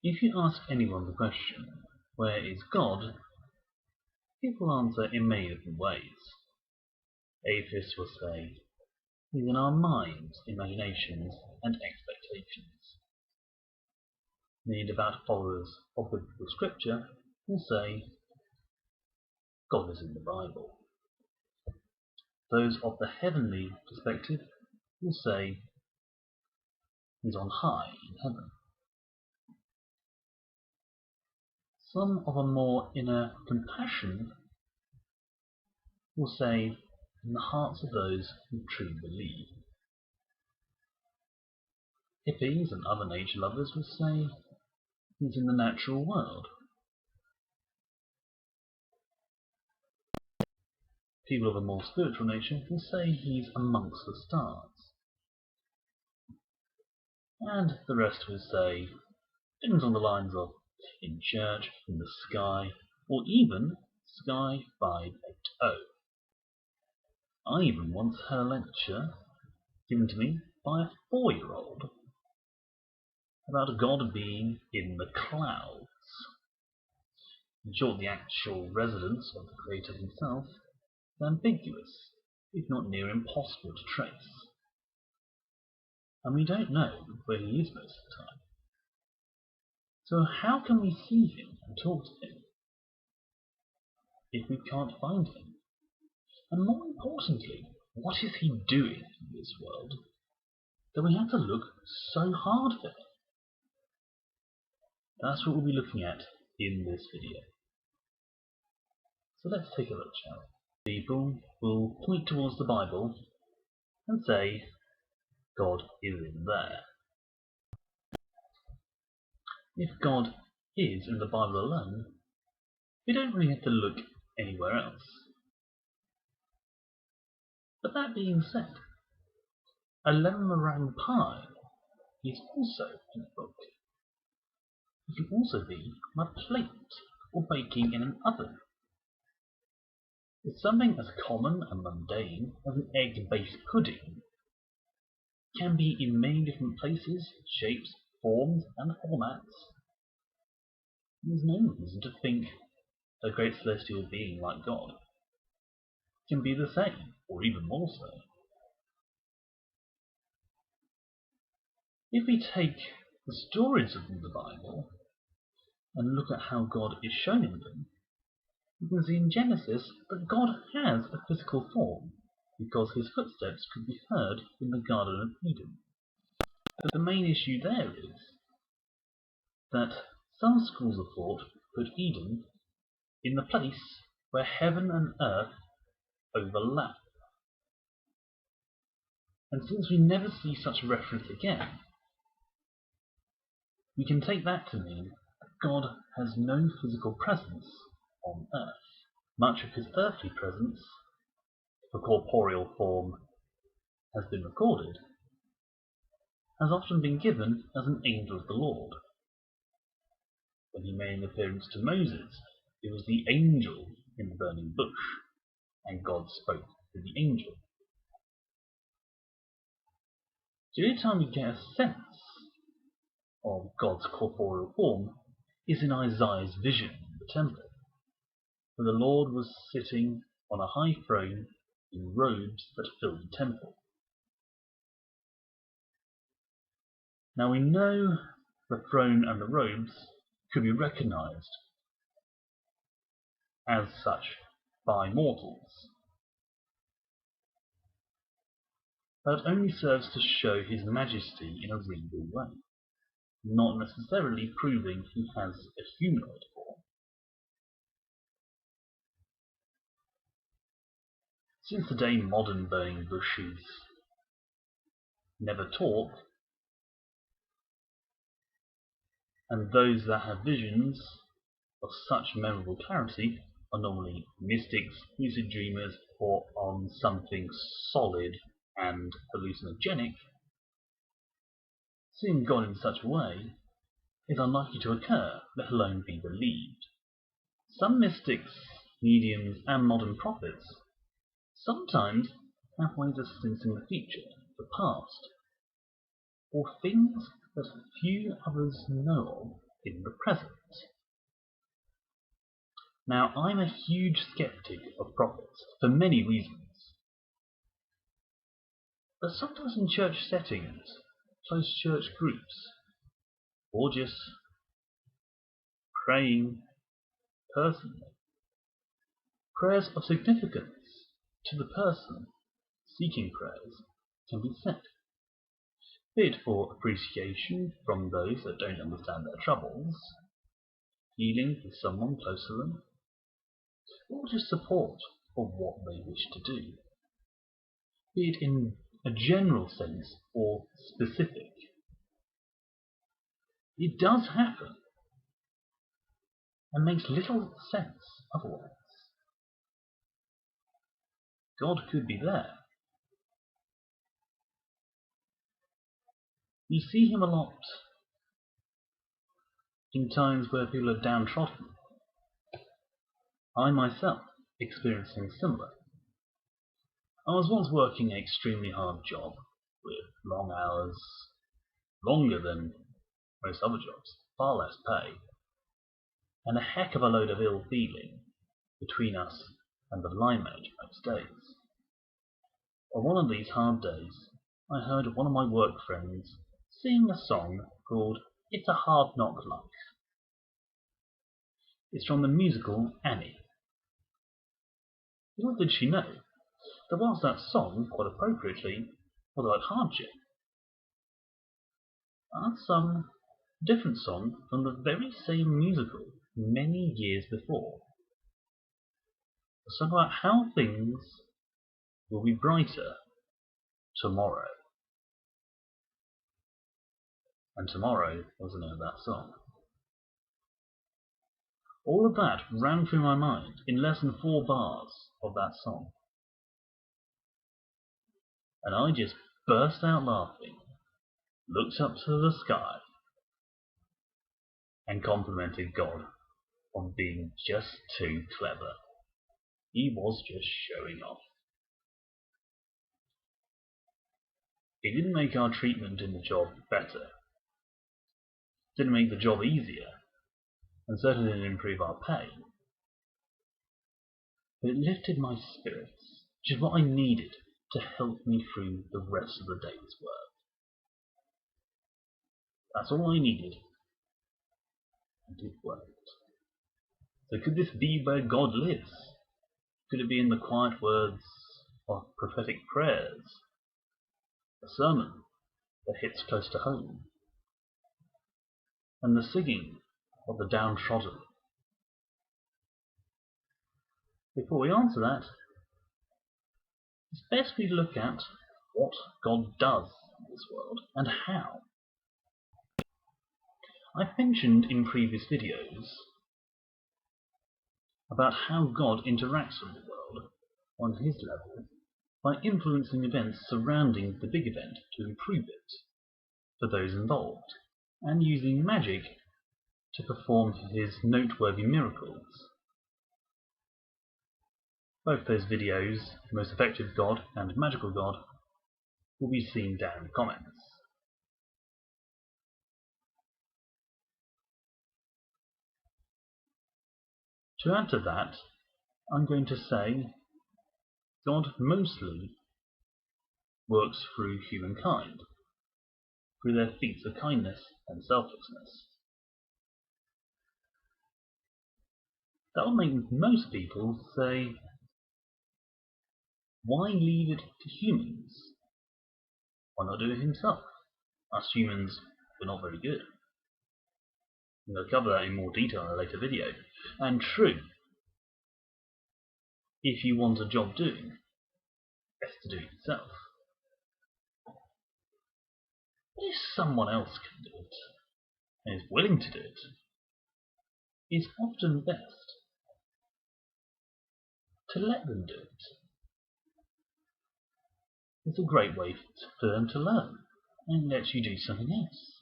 If you ask anyone the question, "Where is God?" people answer in many different ways. Atheists will say, "He's in our minds, imaginations, and expectations." Many devout followers of biblical scripture will say, "God is in the Bible." Those of the heavenly perspective will say, "He's on high in heaven." Some of a more inner compassion will say, "In the hearts of those who truly believe." Hippies and other nature lovers will say, "He's in the natural world." People of a more spiritual nature will say he's amongst the stars. And the rest will say things on the lines of in church, in the sky, or even Sky 580. I even once had a lecture given to me by a 4-year-old about God being in the clouds. In short, the actual residence of the Creator himself is ambiguous, if not near impossible to trace. And we don't know where he is most of the time. So how can we see him and talk to him if we can't find him? And more importantly, what is he doing in this world that we have to look so hard for him? That's what we'll be looking at in this video. So let's take a look, shall we? People will point towards the Bible and say, God is in there. If God is in the Bible alone, we don't really have to look anywhere else. But that being said, a lemon meringue pie is also in a book. It can also be on a plate or baking in an oven. It's something as common and mundane as an egg-based pudding can be in many different places, shapes, forms, and formats. There's no reason to think a great celestial being like God can be the same, or even more so. If we take the stories of the Bible and look at how God is shown in them, we can see in Genesis that God has a physical form because his footsteps could be heard in the Garden of Eden. But the main issue there is that some schools of thought put Eden in the place where heaven and earth overlap. And since we never see such a reference again, we can take that to mean that God has no physical presence on earth. Much of his earthly presence, if a corporeal form has been recorded, has often been given as an angel of the Lord. When he made an appearance to Moses, it was the angel in the burning bush, and God spoke to the angel. The only time we get a sense of God's corporeal form is in Isaiah's vision in the temple, where the Lord was sitting on a high throne in robes that filled the temple. Now we know the throne and the robes could be recognized as such by mortals. That only serves to show his majesty in a regal way, not necessarily proving he has a humanoid form. Since the day modern burning bushes never talk, and those that have visions of such memorable clarity are normally mystics, lucid dreamers, or on something solid and hallucinogenic. Seeing God in such a way is unlikely to occur, let alone be believed. Some mystics, mediums, and modern prophets sometimes have ways of sensing the future, the past, or things that few others know of in the present. Now, I'm a huge skeptic of prophets for many reasons. But sometimes in church settings, closed church groups, or just praying personally, prayers of significance to the person seeking prayers can be said, be it for appreciation from those that don't understand their troubles, healing for someone close to them, or just support for what they wish to do, be it in a general sense or specific. It does happen, and makes little sense otherwise. God could be there. We see him a lot in times where people are downtrodden. I myself experiencing similar. I was once working an extremely hard job with long hours, longer than most other jobs, far less pay, and a heck of a load of ill feeling between us and the line manager most days. On one of these hard days, I heard one of my work friends sing a song called It's a Hard Knock Life. It's from the musical Annie. Little did she know that whilst that song, quite appropriately, was about hardship, I'd sung a different song from the very same musical many years before. A song about how things will be brighter tomorrow. And tomorrow was the name of that song. All of that ran through my mind in less than 4 bars of that song. And I just burst out laughing, looked up to the sky, and complimented God on being just too clever. He was just showing off. It didn't make our treatment in the job better. It didn't make the job easier, and certainly didn't improve our pay. But it lifted my spirits, which is what I needed to help me through the rest of the day's work. That's all I needed, and it worked. So could this be where God lives? Could it be in the quiet words of prophetic prayers, a sermon that hits close to home, and the singing of the downtrodden? Before we answer that, it's best we look at what God does in this world and how. I've mentioned in previous videos about how God interacts with the world on his level by influencing events surrounding the big event to improve it for those involved, and using magic to perform his noteworthy miracles. Both those videos, Most Effective God and Magical God, will be seen down in the comments. To add to that, I'm going to say God mostly works through humankind, through their feats of kindness and selflessness. That will make most people say, why leave it to humans? Why not do it himself? Us humans, we're not very good. I'm going to cover that in more detail in a later video. And true, if you want a job doing, best to do it yourself. But if someone else can do it, and is willing to do it, it's often best to let them do it. It's a great way for them to learn, and lets you do something else.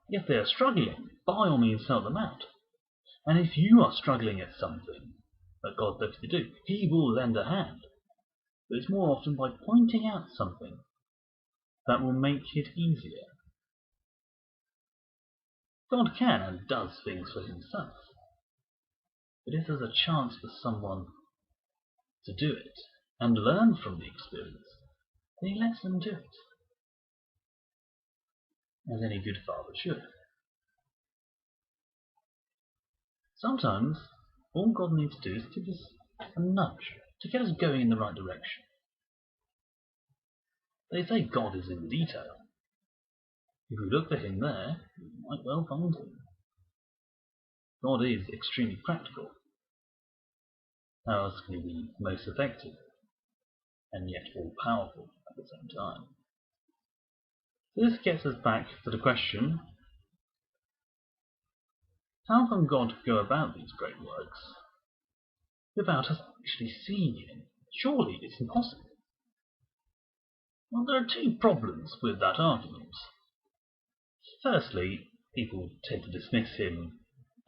If they are struggling, by all means help them out. And if you are struggling at something that God lets you do, He will lend a hand. But it's more often by pointing out something that will make it easier. God can and does things for Himself. But if there's a chance for someone to do it and learn from the experience, then He lets them do it. As any good father should. Sometimes, all God needs to do is give us a nudge to get us going in the right direction. They say God is in the detail. If we look for Him there, we might well find Him. God is extremely practical. How else can He be most effective, and yet all-powerful at the same time? So this gets us back to the question, how can God go about these great works without us actually seeing Him? Surely it's impossible. Well, there are two problems with that argument. Firstly, people tend to dismiss Him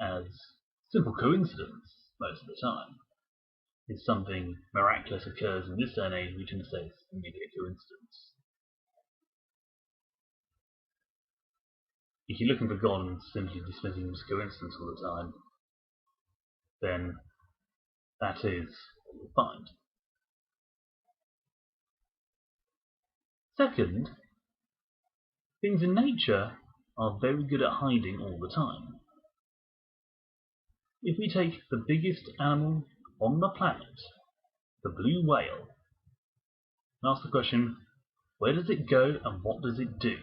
as simple coincidence most of the time. If something miraculous occurs in this day and age, we tend to say it's merely a coincidence. If you're looking for God and simply dismissing Him as coincidence all the time, then that is what you'll find. Second, things in nature are very good at hiding all the time. If we take the biggest animal on the planet, the blue whale, and ask the question, where does it go and what does it do?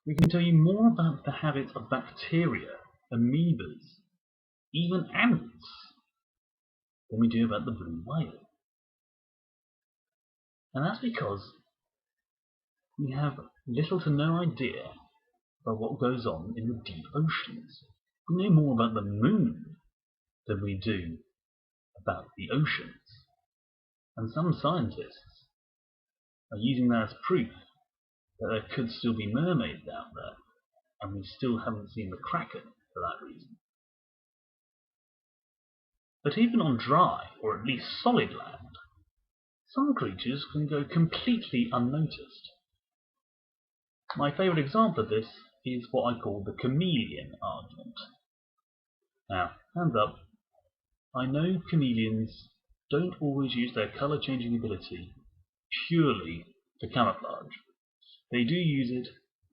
We can tell you more about the habits of bacteria, amoebas, even ants, than we do about the blue whale. And that's because we have little to no idea about what goes on in the deep oceans. We know more about the moon than we do about the oceans. And some scientists are using that as proof that there could still be mermaids out there, and we still haven't seen the kraken for that reason. But even on dry, or at least solid land, some creatures can go completely unnoticed. My favourite example of this is what I call the chameleon argument. Now, hands up, I know chameleons don't always use their colour changing ability purely for camouflage. They do use it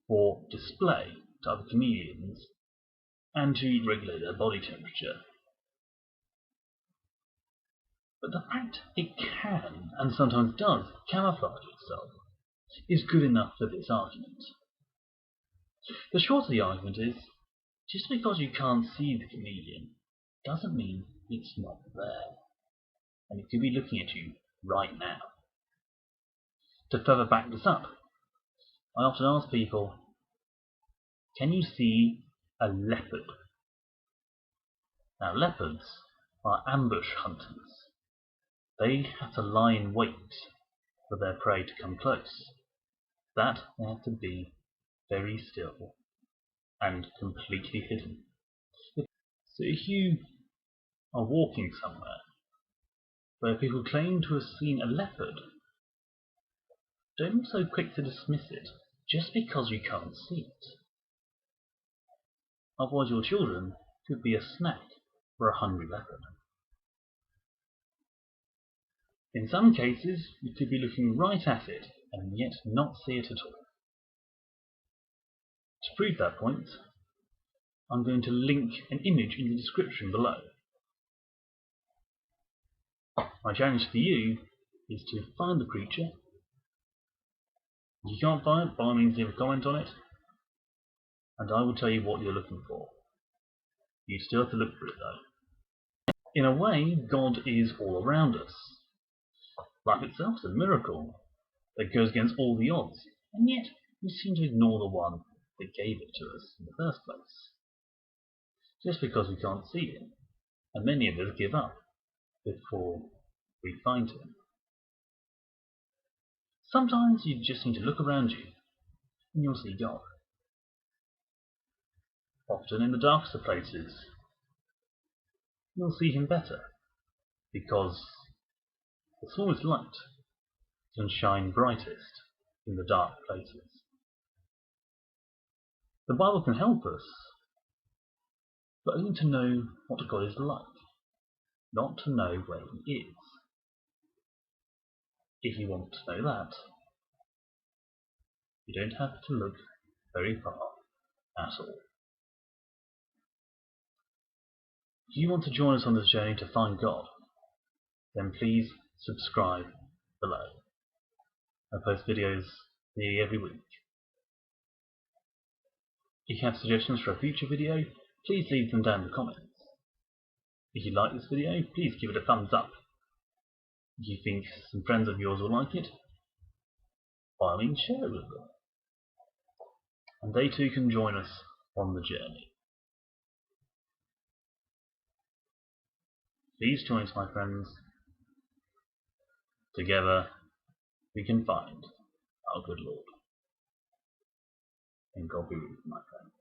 for display to other chameleons and to regulate their body temperature. But the fact it can, and sometimes does, camouflage itself is good enough for this argument. The short of the argument is, just because you can't see the chameleon doesn't mean it's not there, and it could be looking at you right now. To further back this up, I often ask people, can you see a leopard? Now, leopards are ambush hunters. They have to lie in wait for their prey to come close. That they have to be very still and completely hidden. So if you are walking somewhere where people claim to have seen a leopard, don't be so quick to dismiss it just because you can't see it. Otherwise your children could be a snack for a hungry leopard. In some cases, you could be looking right at it and yet not see it at all. To prove that point, I'm going to link an image in the description below. My challenge for you is to find the creature. If you can't find it, by all means leave a comment on it, and I will tell you what you're looking for. You still have to look for it though. In a way, God is all around us. Life itself is a miracle that goes against all the odds. and yet we seem to ignore the one that gave it to us in the first place, just because we can't see him, and many of us give up before we find him. Sometimes you just need to look around you and you'll see God. Often in the darkest of places, you'll see him better, because the smallest light can shine brightest in the dark places. The Bible can help us, but only to know what God is like, not to know where he is. If you want to know that, you don't have to look very far at all. If you want to join us on this journey to find God, then please subscribe below. I post videos nearly every week. If you have suggestions for a future video, please leave them down in the comments. If you like this video, please give it a thumbs up. If you think some friends of yours will like it, by all means share it with them. And they too can join us on the journey. Please join us, my friends. Together we can find our good Lord. And God be with you, my friends.